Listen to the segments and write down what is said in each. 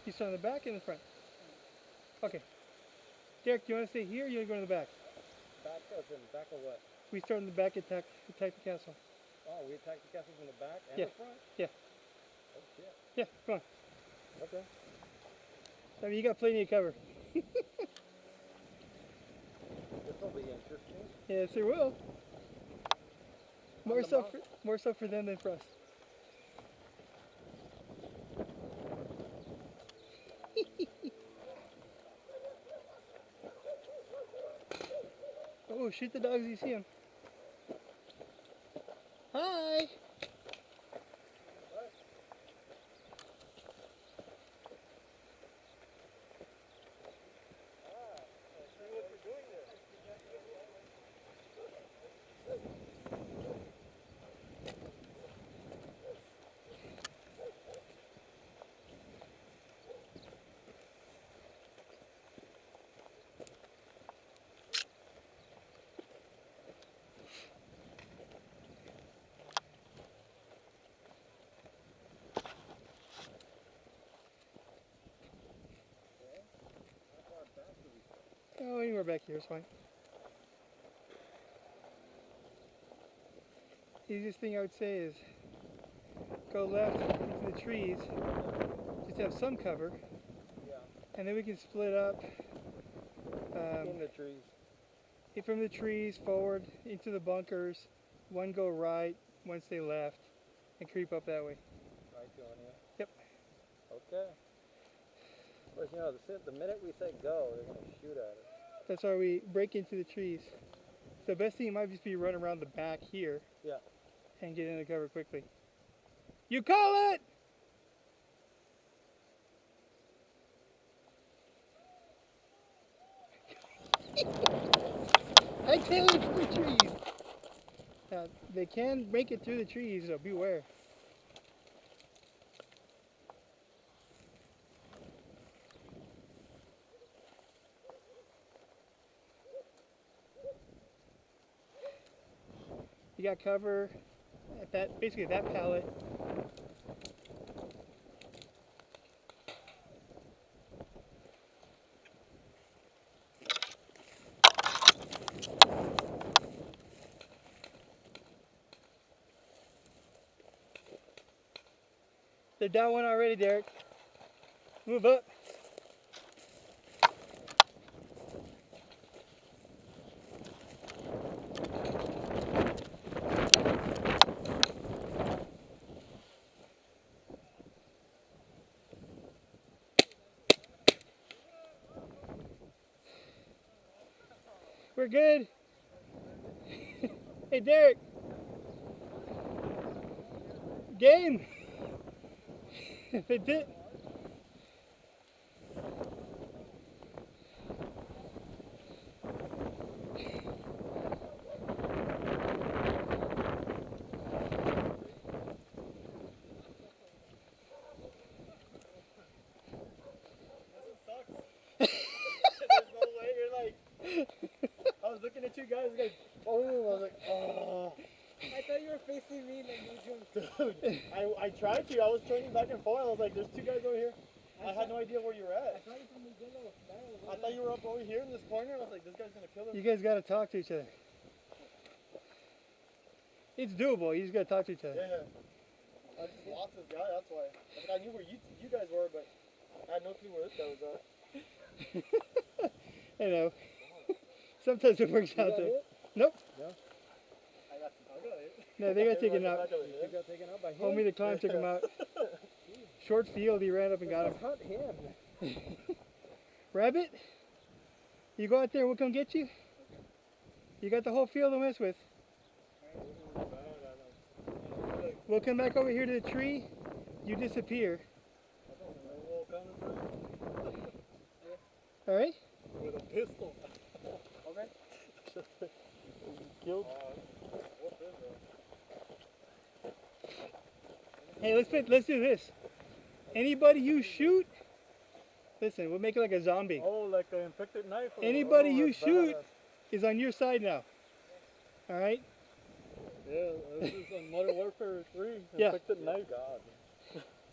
You start in the back and the front. Okay. Derek, do you want to stay here or you want to go to the back? Back as in back of what? We start in the back, attack the castle. Oh, we attack the castle from the back and Yeah. the front? Yeah. Oh shit. Yeah, come on. Okay. I mean, you got plenty of cover. This will be interesting. Yes, it will. More so for them than for us. Oh, shoot the dogs, you see them. Hi. Oh, anywhere back here is fine. Easiest thing I would say is go left into the trees, just have some cover, Yeah. and then we can split up In the trees. from the trees forward into the bunkers. One go right, one stay left, and creep up that way. Right, Johnny? Yep. Okay. But you know, the minute we say go, they're going to shoot at us. That's why we break into the trees. The best thing might just be run around the back here. Yeah. And get into cover quickly. You call it! I tell you from the trees. Now, they can make it through the trees, so beware. You got cover at that, basically that pallet. They're down one already, Derek. Move up. We're good. Hey, Derek. Game. They did. I was looking at you guys like, oh, I was like, oh. I thought you were facing me like you jumped. Dude, I tried to. I was turning back and forth. I was like, there's two guys over here. I had no idea where you were at. I thought you were up over here in this corner. I was like, this guy's going to kill him. You guys got to talk to each other. It's doable. You just got to talk to each other. Yeah. I just lost this guy. That's why. I knew where you guys were, but I had no clue where this guy was at. I know. Sometimes it works out there. Nope. No. I got it. No, they got taken out. You got taken out by him? Homie the climb took him out. Short field, he ran up and got him. Hunt him. Rabbit, you go out there, we'll come get you. You got the whole field to mess with. We'll come back over here to the tree. You disappear. All right? With a pistol. Okay. Killed. Hey, let's do this. Anybody you shoot, listen, we'll make it like a zombie. Oh, like an infected knife? Anybody you shoot is on your side now. All right? Yeah, this is on Modern Warfare 3. Yeah. Infected knife.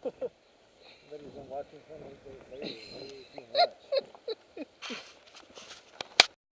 God. watching 28 days later. What are you doing that?